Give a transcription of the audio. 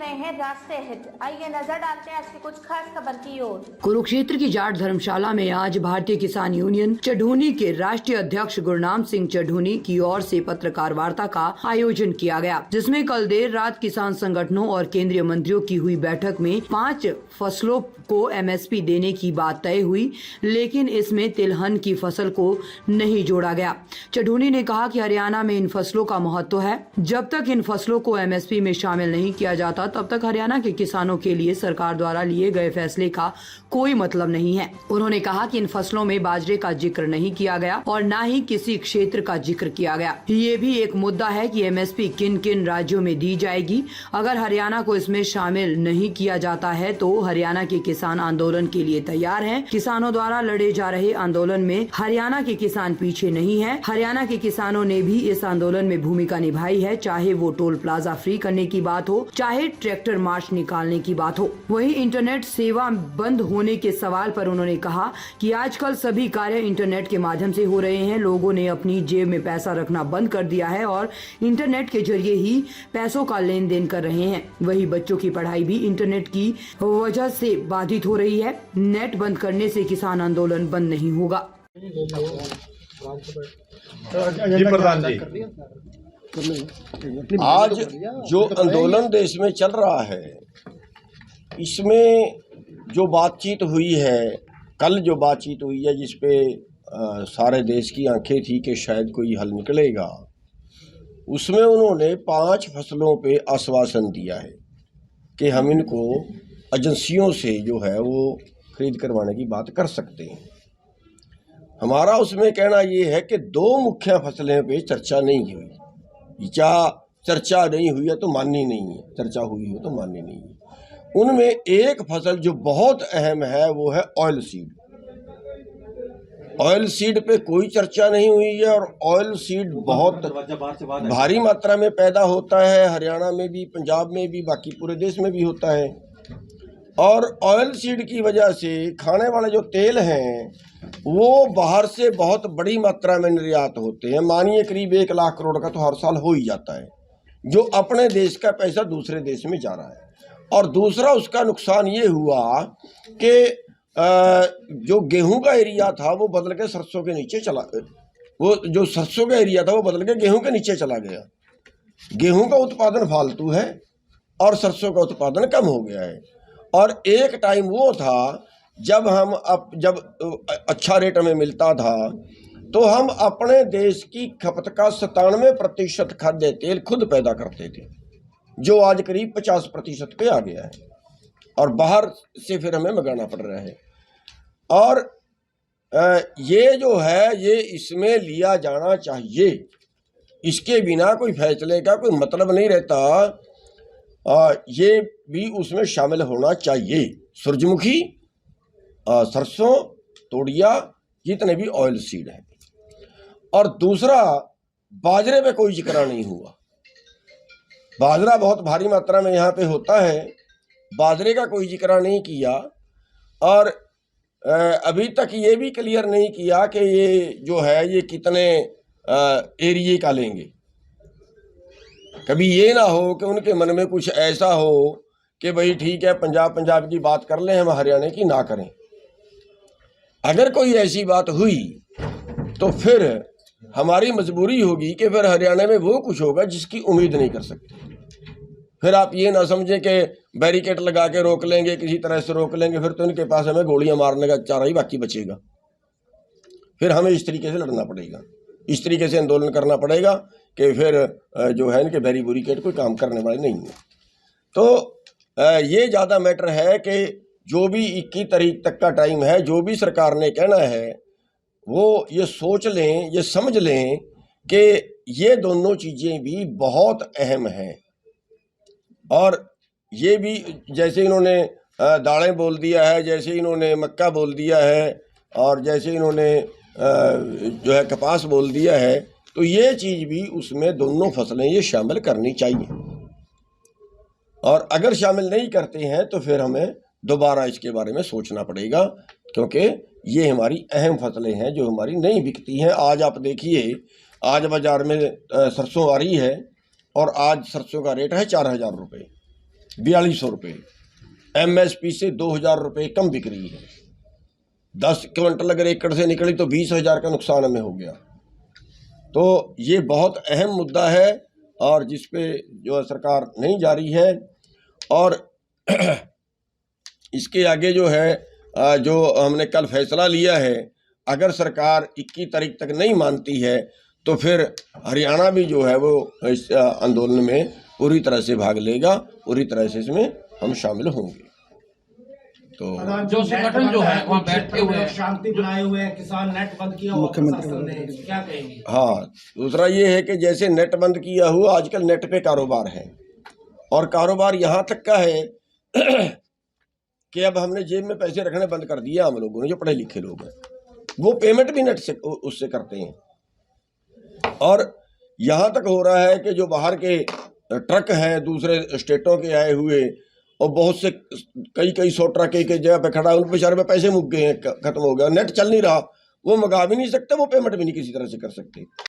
रहे हैं राष्ट्रीय हित। आइए नजर डालते हैं आज की कुछ खास खबर की ओर। कुरुक्षेत्र की जाट धर्मशाला में आज भारतीय किसान यूनियन चढ़ोनी के राष्ट्रीय अध्यक्ष गुरनाम सिंह चढ़ोनी की ओर से पत्रकार वार्ता का आयोजन किया गया, जिसमें कल देर रात किसान संगठनों और केंद्रीय मंत्रियों की हुई बैठक में 5 फसलों को एमएसपी देने की बात तय हुई, लेकिन इसमें तिलहन की फसल को नहीं जोड़ा गया। चढ़ोनी ने कहा कि हरियाणा में इन फसलों का महत्व है। जब तक इन फसलों को एमएसपी में शामिल नहीं किया जाता, तब तक हरियाणा के किसानों के लिए सरकार द्वारा लिए गए फैसले का कोई मतलब नहीं है। उन्होंने कहा कि इन फसलों में बाजरे का जिक्र नहीं किया गया और न ही किसी क्षेत्र का जिक्र किया गया। ये भी एक मुद्दा है कि एमएसपी किन किन राज्यों में दी जाएगी। अगर हरियाणा को इसमें शामिल नहीं किया जाता है तो हरियाणा के किसान आंदोलन के लिए तैयार हैं। किसानों द्वारा लड़े जा रहे आंदोलन में हरियाणा के किसान पीछे नहीं है। हरियाणा के किसानों ने भी इस आंदोलन में भूमिका निभाई है, चाहे वो टोल प्लाजा फ्री करने की बात हो, चाहे ट्रैक्टर मार्च निकालने की बात हो। वहीं इंटरनेट सेवा बंद होने के सवाल पर उन्होंने कहा कि आजकल सभी कार्य इंटरनेट के माध्यम से हो रहे हैं। लोगों ने अपनी जेब में पैसा रखना बंद कर दिया है और इंटरनेट के जरिए ही पैसों का लेन देन कर रहे हैं। वही बच्चों की पढ़ाई भी इंटरनेट की वजह से बाधित हो रही है। नेट बंद करने से किसान आंदोलन बंद नहीं होगा। जी प्रधान जी, आज जो आंदोलन देश में चल रहा है, इसमें जो बातचीत हुई है, कल जो बातचीत हुई है, जिसपे सारे देश की आंखें थी कि शायद कोई हल निकलेगा, उसमें उन्होंने 5 फसलों पे आश्वासन दिया है कि हम इनको एजेंसियों से जो है वो खरीद करवाने की बात कर सकते हैं। हमारा उसमें कहना ये है कि 2 मुख्य फसलें पे चर्चा नहीं हुई। या चर्चा नहीं हुई है तो माननी नहीं है, चर्चा हुई हो तो माननी नहीं है। उनमें एक फसल जो बहुत अहम है वो है ऑयल सीड। ऑयल सीड पे कोई चर्चा नहीं हुई है और ऑयल सीड बहुत भारी मात्रा में पैदा होता है, हरियाणा में भी, पंजाब में भी, बाकी पूरे देश में भी होता है। और ऑयल सीड की वजह से खाने वाले जो तेल हैं वो बाहर से बहुत बड़ी मात्रा में निर्यात होते हैं। मानिए करीब 1 लाख करोड़ का तो हर साल हो ही जाता है, जो अपने देश का पैसा दूसरे देश में जा रहा है। और दूसरा उसका नुकसान ये हुआ कि जो गेहूं का एरिया था वो बदल के सरसों के नीचे चला, वो जो सरसों का एरिया था वो बदल के गेहूं के नीचे चला गया। गेहूं का उत्पादन फालतू है और सरसों का उत्पादन कम हो गया है। और एक टाइम वो था जब जब अच्छा रेट हमें मिलता था तो हम अपने देश की खपत का 97% खाद्य तेल खुद पैदा करते थे, जो आज करीब 50% पे आ गया है और बाहर से फिर हमें मंगाना पड़ रहा है। और ये जो है ये इसमें लिया जाना चाहिए, इसके बिना कोई फैसले का कोई मतलब नहीं रहता। ये भी उसमें शामिल होना चाहिए। सूरजमुखी, सरसों, तोड़िया, जितने भी ऑयल सीड हैं। और दूसरा, बाजरे पे कोई जिक्र नहीं हुआ। बाजरा बहुत भारी मात्रा में यहाँ पे होता है, बाजरे का कोई जिक्र नहीं किया। और अभी तक ये भी क्लियर नहीं किया कि ये जो है ये कितने एरिए का लेंगे। कभी ये ना हो कि उनके मन में कुछ ऐसा हो कि भाई ठीक है पंजाब की बात कर लें, हम हरियाणा की ना करें। अगर कोई ऐसी बात हुई तो फिर हमारी मजबूरी होगी कि फिर हरियाणा में वो कुछ होगा जिसकी उम्मीद नहीं कर सकते। फिर आप ये ना समझें कि बैरिकेड लगा के रोक लेंगे, किसी तरह से रोक लेंगे, फिर तो इनके पास हमें गोलियां मारने का चारा ही बाकी बचेगा। फिर हमें इस तरीके से लड़ना पड़ेगा, इस तरीके से आंदोलन करना पड़ेगा कि फिर जो है इनके बैरिकेड कोई काम करने वाले नहीं है। तो ये ज़्यादा मैटर है कि जो भी 21 तारीख तक का टाइम है, जो भी सरकार ने कहना है वो ये सोच लें, ये समझ लें कि ये दोनों चीज़ें भी बहुत अहम हैं। और ये भी जैसे इन्होंने दालें बोल दिया है, जैसे इन्होंने मक्का बोल दिया है और जैसे इन्होंने जो है कपास बोल दिया है, तो ये चीज़ भी उसमें दोनों फसलें ये शामिल करनी चाहिए। और अगर शामिल नहीं करते हैं तो फिर हमें दोबारा इसके बारे में सोचना पड़ेगा, क्योंकि ये हमारी अहम फसलें हैं जो हमारी नहीं बिकती हैं। आज आप देखिए, आज बाज़ार में सरसों आ रही है और आज सरसों का रेट है 4000 रुपये। 4200 रुपये, MSP से 2000 रुपये कम बिक रही है। 10 क्विंटल अगर एकड़ से निकली तो 20,000 का नुकसान हमें हो गया। तो ये बहुत अहम मुद्दा है और जिस पे जो है सरकार नहीं जा रही है। और इसके आगे जो है जो हमने कल फैसला लिया है, अगर सरकार 21 तारीख तक नहीं मानती है तो फिर हरियाणा भी जो है वो इस आंदोलन में पूरी तरह से भाग लेगा, पूरी तरह से इसमें हम शामिल होंगे। तो जो संगठन जो है वहाँ बैठे हुए हैं, शांति बनाए हुए हैं, किसान नेट बंद किया हुआ प्रशासन ने, क्या कहेंगे? हाँ, दूसरा ये है कि जैसे नेट बंद किया हुआ, आजकल नेट पे कारोबार है और कारोबार यहाँ तक का है कि अब हमने जेब में पैसे रखने बंद कर दिया। हम लोगों ने, जो पढ़े लिखे लोग हैं, वो पेमेंट भी नेट से उससे करते हैं। और यहाँ तक हो रहा है कि जो बाहर के ट्रक हैं दूसरे स्टेटों के आए हुए, और बहुत से कई 100 ट्रक एक जगह पे खड़ा है, उन बेचारे में पैसे मुक गए हैं, खत्म हो गया, नेट चल नहीं रहा, वो मंगा भी नहीं सकते, वो पेमेंट भी नहीं किसी तरह से कर सकते।